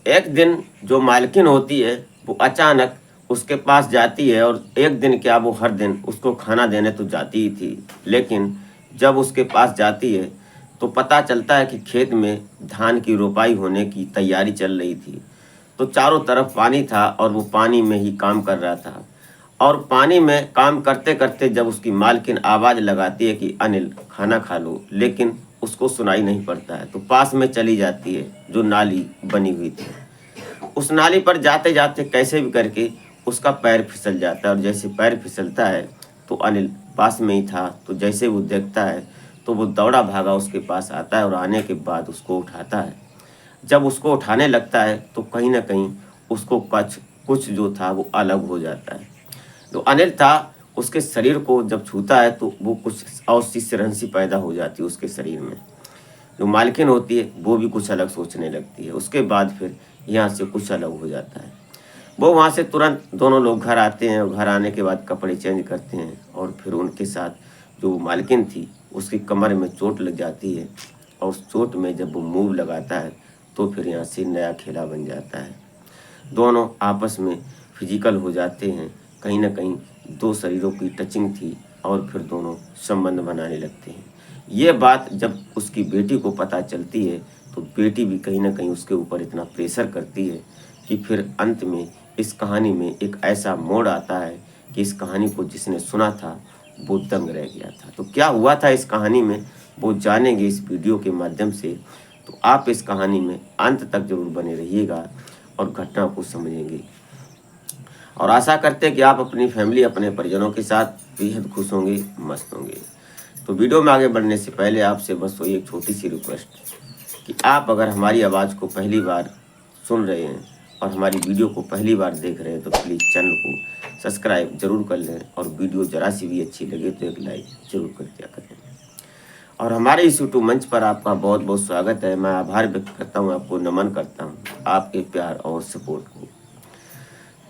एक दिन जो मालकिन होती है वो अचानक उसके पास जाती है, और एक दिन क्या वो हर दिन उसको खाना देने तो जाती ही थी, लेकिन जब उसके पास जाती है तो पता चलता है कि खेत में धान की रोपाई होने की तैयारी चल रही थी। तो चारों तरफ पानी था और वो पानी में ही काम कर रहा था, और पानी में काम करते करते जब उसकी मालकिन आवाज़ लगाती है कि अनिल खाना खा लो, लेकिन उसको सुनाई नहीं पड़ता है, तो पास में चली जाती है जो नाली बनी हुई थी। उस नाली पर जाते जाते कैसे भी करके उसका पैर फिसल जाता है, और जैसे पैर फिसलता है तो अनिल पास में ही था, तो जैसे वो देखता है तो वो दौड़ा भागा उसके पास आता है और आने के बाद उसको उठाता है। जब उसको उठाने लगता है तो कहीं ना कहीं उसको कुछ कुछ जो था वो अलग हो जाता है। जो अनिल था उसके शरीर को जब छूता है तो वो कुछ और सी सिरहंसी पैदा हो जाती है उसके शरीर में। जो मालकिन होती है वो भी कुछ अलग सोचने लगती है। उसके बाद फिर यहाँ से कुछ अलग हो जाता है। वो वहाँ से तुरंत दोनों लोग घर आते हैं, और घर आने के बाद कपड़े चेंज करते हैं, और फिर उनके साथ जो मालकिन थी उसकी कमर में चोट लग जाती है, और उस चोट में जब वो मूव लगाता है तो फिर यहाँ से नया खेला बन जाता है। दोनों आपस में फिजिकल हो जाते हैं, कहीं ना कहीं दो शरीरों की टचिंग थी, और फिर दोनों संबंध बनाने लगते हैं। ये बात जब उसकी बेटी को पता चलती है तो बेटी भी कहीं ना कहीं उसके ऊपर इतना प्रेशर करती है कि फिर अंत में इस कहानी में एक ऐसा मोड़ आता है कि इस कहानी को जिसने सुना था वो दंग रह गया था। तो क्या हुआ था इस कहानी में वो जानेंगे इस वीडियो के माध्यम से। तो आप इस कहानी में अंत तक जरूर बने रहिएगा और घटना को समझेंगे, और आशा करते हैं कि आप अपनी फैमिली अपने परिजनों के साथ बेहद खुश होंगे, मस्त होंगे। तो वीडियो में आगे बढ़ने से पहले आपसे बस वही एक छोटी सी रिक्वेस्ट कि आप अगर हमारी आवाज़ को पहली बार सुन रहे हैं और हमारी वीडियो को पहली बार देख रहे हैं तो प्लीज़ चैनल को सब्सक्राइब जरूर कर लें, और वीडियो ज़रा सी भी अच्छी लगे तो एक लाइक जरूर कर दिया करें। और हमारे इस यूट्यूब मंच पर आपका बहुत बहुत स्वागत है। मैं आभार व्यक्त करता हूँ, आपको नमन करता हूँ आपके प्यार और सपोर्ट को।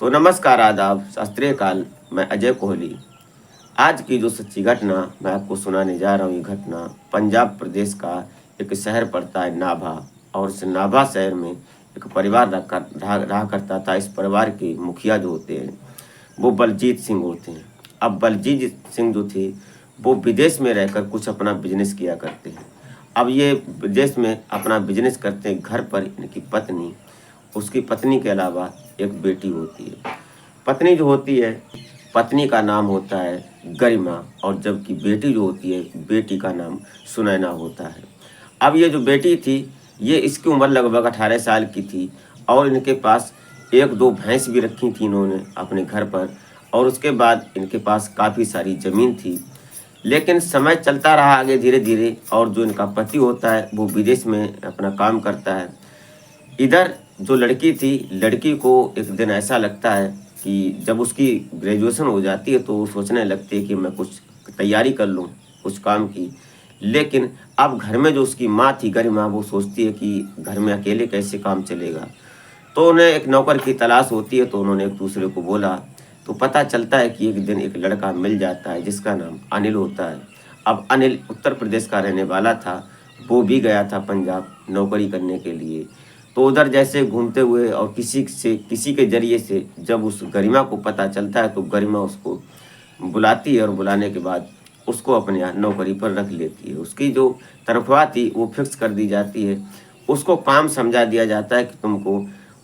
तो नमस्कार, आदाब, शास्त्रीय काल, मैं अजय कोहली। आज की जो सच्ची घटना मैं आपको सुनाने जा रहा हूँ, ये घटना पंजाब प्रदेश का एक शहर पड़ता है नाभा, और इस नाभा शहर में एक परिवार रहा करता था। इस परिवार के मुखिया जो होते हैं वो बलजीत सिंह होते हैं। अब बलजीत सिंह जो थे वो विदेश में रहकर कुछ अपना बिजनेस किया करते हैं। अब ये विदेश में अपना बिजनेस करते हैं। घर पर इनकी पत्नी, उसकी पत्नी के अलावा एक बेटी होती है। पत्नी जो होती है, पत्नी का नाम होता है गरिमा, और जबकि बेटी जो होती है बेटी का नाम सुनैना होता है। अब ये जो बेटी थी ये इसकी उम्र लगभग 18 साल की थी, और इनके पास एक दो भैंस भी रखी थी इन्होंने अपने घर पर, और उसके बाद इनके पास काफ़ी सारी ज़मीन थी। लेकिन समय चलता रहा आगे धीरे धीरे, और जो इनका पति होता है वो विदेश में अपना काम करता है। इधर जो लड़की थी, लड़की को एक दिन ऐसा लगता है कि जब उसकी ग्रेजुएशन हो जाती है तो वो सोचने लगती है कि मैं कुछ तैयारी कर लूँ कुछ काम की। लेकिन अब घर में जो उसकी माँ थी गरिमा, वो सोचती है कि घर में अकेले कैसे काम चलेगा। तो उन्हें एक नौकर की तलाश होती है, तो उन्होंने एक दूसरे को बोला। तो पता चलता है कि एक दिन एक लड़का मिल जाता है जिसका नाम अनिल होता है। अब अनिल उत्तर प्रदेश का रहने वाला था, वो भी गया था पंजाब नौकरी करने के लिए। तो उधर जैसे घूमते हुए और किसी के जरिए से जब उस गरिमा को पता चलता है तो गरिमा उसको बुलाती है, और बुलाने के बाद उसको अपने यहाँ नौकरी पर रख लेती है। उसकी जो तनख्वाह थी वो फिक्स कर दी जाती है। उसको काम समझा दिया जाता है कि तुमको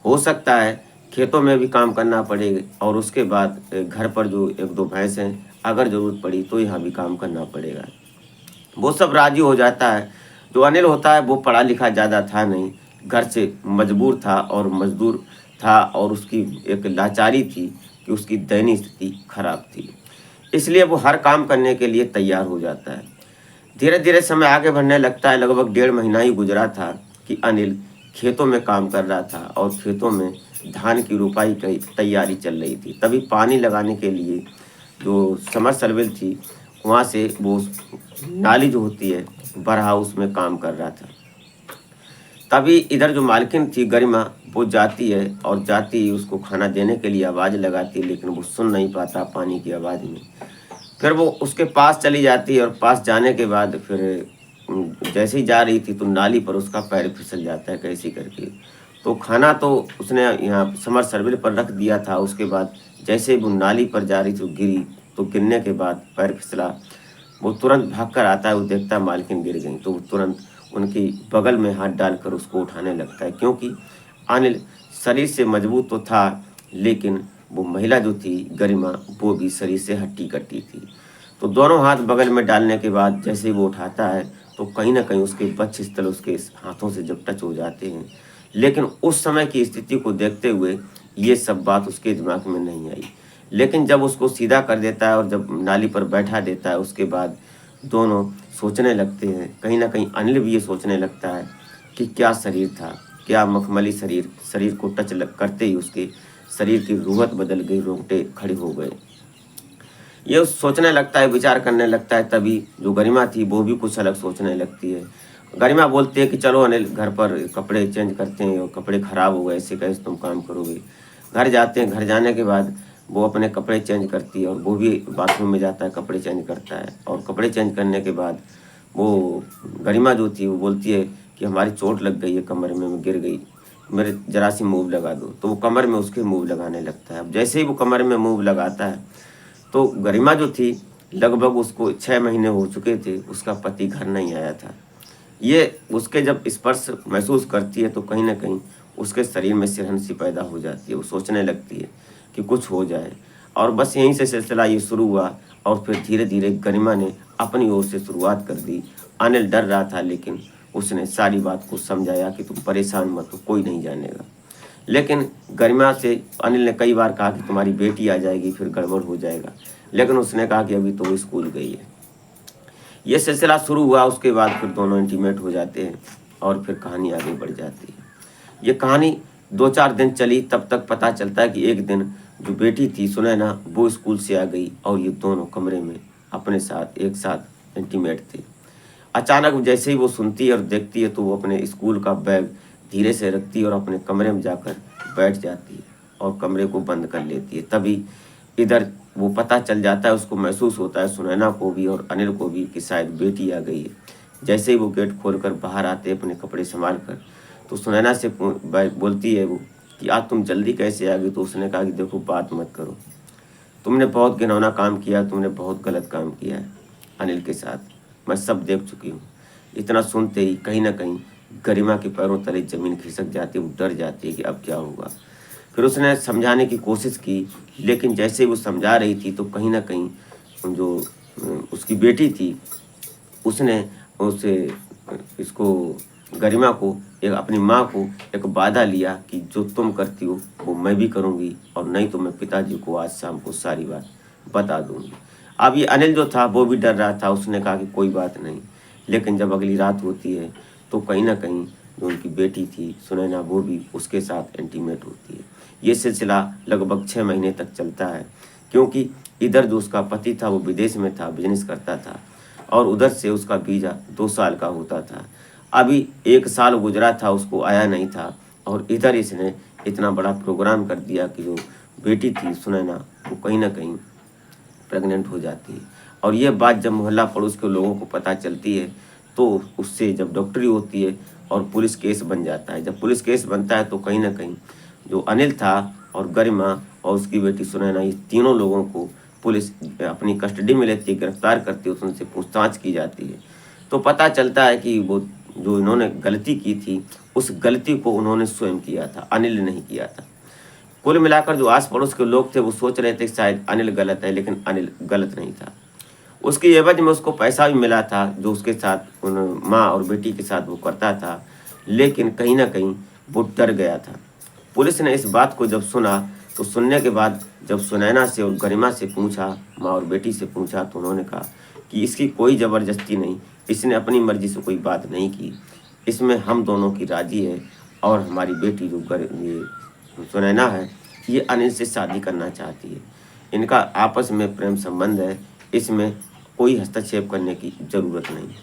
हो सकता है खेतों में भी काम करना पड़ेगा, और उसके बाद घर पर जो एक दो भैंस हैं अगर ज़रूरत पड़ी तो यहाँ भी काम करना पड़ेगा। वो सब राजी हो जाता है। जो अनिल होता है वो पढ़ा लिखा ज़्यादा था नहीं, घर से मजबूर था और मजदूर था, और उसकी एक लाचारी थी कि उसकी दैनिक स्थिति खराब थी, इसलिए वो हर काम करने के लिए तैयार हो जाता है। धीरे धीरे समय आगे बढ़ने लगता है। लगभग 1.5 महीना ही गुजरा था कि अनिल खेतों में काम कर रहा था, और खेतों में धान की रोपाई की तैयारी चल रही थी। तभी पानी लगाने के लिए जो समरसेबल थी वहाँ से वो नाली जो होती है बरहा हाउस में काम कर रहा था। तभी इधर जो मालकिन थी गरिमा, वो जाती है, और जाती ही उसको खाना देने के लिए आवाज़ लगाती है, लेकिन वो सुन नहीं पाता पानी की आवाज़ में। फिर वो उसके पास चली जाती है, और पास जाने के बाद फिर जैसे ही जा रही थी तो नाली पर उसका पैर फिसल जाता है कैसे करके। तो खाना तो उसने यहाँ समर सर्विल पर रख दिया था। उसके बाद जैसे ही वो नाली पर जा रही थी, वो गिरी। तो गिरने के बाद पैर फिसला, वो तुरंत भाग कर आता है, वो देखता है मालकिन गिर गई। तो वो तुरंत उनकी बगल में हाथ डालकर उसको उठाने लगता है, क्योंकि अनिल शरीर से मजबूत तो था, लेकिन वो महिला जो थी गरिमा, वो भी शरीर से हट्टी कट्टी थी। तो दोनों हाथ बगल में डालने के बाद जैसे ही वो उठाता है, तो कहीं ना कहीं उसके वक्षस्थल उसके हाथों से जब टच हो जाते हैं। लेकिन उस समय की स्थिति को देखते हुए ये सब बात उसके दिमाग में नहीं आई। लेकिन जब उसको सीधा कर देता है और जब नाली पर बैठा देता है, उसके बाद दोनों सोचने लगते हैं। कहीं ना कहीं अनिल भी ये सोचने लगता है कि क्या शरीर था, क्या मखमली शरीर। शरीर को टच करते ही उसके शरीर की रूहत बदल गई, रोंगटे खड़े हो गए। ये सोचने लगता है, विचार करने लगता है। तभी जो गरिमा थी वो भी कुछ अलग सोचने लगती है। गरिमा बोलती है कि चलो अनिल, घर पर कपड़े चेंज करते हैं, और कपड़े खराब हो गए, ऐसे कैसे तुम काम करोगे। घर जाते हैं, घर जाने के बाद वो अपने कपड़े चेंज करती है, और वो भी बाथरूम में जाता है, कपड़े चेंज करता है। और कपड़े चेंज करने के बाद वो गरिमा जो थी वो बोलती है कि हमारी चोट लग गई है कमर में, मैं गिर गई, मेरे जरा सी मूव लगा दो। तो वो कमर में उसके मूव लगाने लगता है। अब जैसे ही वो कमर में मूव लगाता है, तो गरिमा जो थी, लगभग उसको 6 महीने हो चुके थे, उसका पति घर नहीं आया था। ये उसके जब स्पर्श महसूस करती है, तो कहीं ना कहीं उसके शरीर में सिरहन सी पैदा हो जाती है। वो सोचने लगती है कि कुछ हो जाए, और बस यहीं से सिलसिला ये शुरू हुआ। और फिर धीरे धीरे गरिमा ने अपनी ओर से शुरुआत कर दी। अनिल डर रहा था, लेकिन उसने सारी बात को समझाया कि तुम परेशान मत हो, कोई नहीं जानेगा। लेकिन गरिमा से अनिल ने कई बार कहा कि तुम्हारी बेटी आ जाएगी, फिर गड़बड़ हो जाएगा। लेकिन उसने कहा कि अभी तो वो स्कूल गई है। ये सिलसिला शुरू हुआ। उसके बाद फिर दोनों इंटीमेट हो जाते हैं, और फिर कहानी आगे बढ़ जाती है। ये कहानी 2-4 दिन चली। तब तक पता चलता है कि एक दिन जो बेटी थी सुनैना, वो स्कूल से आ गई, और ये दोनों कमरे में अपने साथ एक साथ इंटीमेट थे। अचानक जैसे ही वो सुनती है और देखती है, तो वो अपने स्कूल का बैग धीरे से रखती है और अपने कमरे में जाकर बैठ जाती है, और कमरे को बंद कर लेती है। तभी इधर वो पता चल जाता है, उसको महसूस होता है, सुनैना को भी और अनिल को भी, कि शायद बेटी आ गई है। जैसे ही वो गेट खोलकर बाहर आते अपने कपड़े संभाल कर, तो सुनैना से बोलती है वो कि आज तुम जल्दी कैसे आ गई। तो उसने कहा कि देखो, बात मत करो, तुमने बहुत घिनौना काम किया, तुमने बहुत गलत काम किया है अनिल के साथ, मैं सब देख चुकी हूँ। इतना सुनते ही कहीं ना कहीं गरिमा के पैरों तले जमीन खिसक जाती है। वो डर जाती है कि अब क्या होगा। फिर उसने समझाने की कोशिश की, लेकिन जैसे वो समझा रही थी, तो कहीं ना कहीं जो उसकी बेटी थी, उसने उसे इसको गरिमा को, एक अपनी माँ को एक वादा लिया कि जो तुम करती हो वो मैं भी करूँगी, और नहीं तो मैं पिताजी को आज शाम को सारी बात बता दूंगी। अब ये अनिल जो था वो भी डर रहा था। उसने कहा कि कोई बात नहीं। लेकिन जब अगली रात होती है, तो कहीं ना कहीं जो उनकी बेटी थी सुनैना, वो भी उसके साथ इंटीमेट होती है। ये सिलसिला लगभग 6 महीने तक चलता है, क्योंकि इधर जो उसका पति था वो विदेश में था, बिजनेस करता था, और उधर से उसका वीज़ा 2 साल का होता था। अभी 1 साल गुजरा था, उसको आया नहीं था, और इधर इसने इतना बड़ा प्रोग्राम कर दिया कि जो बेटी थी सुनैना, वो कहीं ना कहीं प्रेग्नेंट हो जाती है। और ये बात जब मोहल्ला पड़ोस के लोगों को पता चलती है, तो उससे जब डॉक्टरी होती है और पुलिस केस बन जाता है। जब पुलिस केस बनता है, तो कहीं ना कहीं जो अनिल था और गरिमा और उसकी बेटी सुनैना, ये तीनों लोगों को पुलिस अपनी कस्टडी में लेती है, गिरफ्तार करती है, उनसे पूछताछ की जाती है। तो पता चलता है कि वो जो इन्होंने गलती की थी, उस गलती को उन्होंने स्वयं किया था, अनिल ने नहीं किया था। कुल मिलाकर जो आस पड़ोस के लोग थे वो सोच रहे थे कि शायद अनिल गलत है, लेकिन अनिल गलत नहीं था। उसकी एवज में उसको पैसा भी मिला था, जो उसके साथ उन माँ और बेटी के साथ वो करता था। लेकिन कहीं ना कहीं वो डर गया था। पुलिस ने इस बात को जब सुना, तो सुनने के बाद जब सुनैना से और गरिमा से पूछा, माँ और बेटी से पूछा, तो उन्होंने कहा कि इसकी कोई ज़बरदस्ती नहीं, इसने अपनी मर्जी से कोई बात नहीं की, इसमें हम दोनों की राजी है। और हमारी बेटी जो ये सुनैना है, ये अनिल से शादी करना चाहती है। इनका आपस में प्रेम संबंध है, इसमें कोई हस्तक्षेप करने की ज़रूरत नहीं है।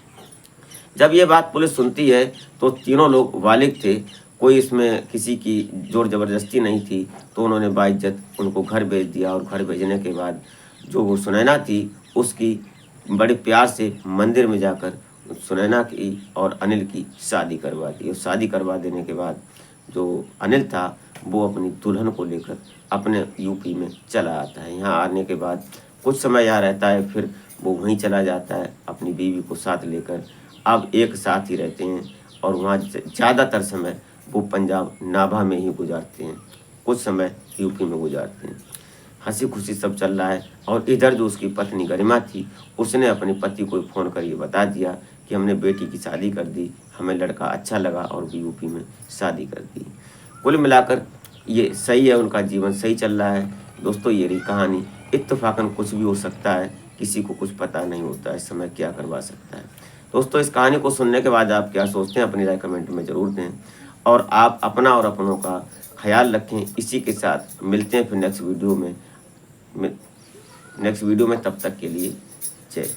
जब ये बात पुलिस सुनती है, तो तीनों लोग बालिग थे, कोई इसमें किसी की जोर ज़बरदस्ती नहीं थी। तो उन्होंने बाइज्जत उनको घर भेज दिया, और घर भेजने के बाद जो वो सुनैना थी, उसकी बड़े प्यार से मंदिर में जाकर सुनैना की और अनिल की शादी करवा दी। और शादी करवा देने के बाद जो अनिल था वो अपनी दुल्हन को लेकर अपने यूपी में चला आता है। यहाँ आने के बाद कुछ समय यहाँ रहता है, फिर वो वहीं चला जाता है अपनी बीवी को साथ लेकर। अब एक साथ ही रहते हैं और वहाँ ज़्यादातर समय वो पंजाब नाभा में ही गुजारते हैं, कुछ समय यूपी में गुजारते हैं। हंसी खुशी सब चल रहा है और इधर जो उसकी पत्नी गरिमा थी, उसने अपने पति को फ़ोन कर ये बता दिया कि हमने बेटी की शादी कर दी, हमें लड़का अच्छा लगा और भी यूपी में शादी कर दी। कुल मिलाकर ये सही है, उनका जीवन सही चल रहा है। दोस्तों ये रही कहानी। इत्तेफाकन कुछ भी हो सकता है, किसी को कुछ पता नहीं होता है समय क्या करवा सकता है। दोस्तों इस कहानी को सुनने के बाद आप क्या सोचते हैं, अपनी राय कमेंट में ज़रूर दें और आप अपना और अपनों का ख्याल रखें। इसी के साथ मिलते हैं फिर नेक्स्ट वीडियो में। तब तक के लिए जय।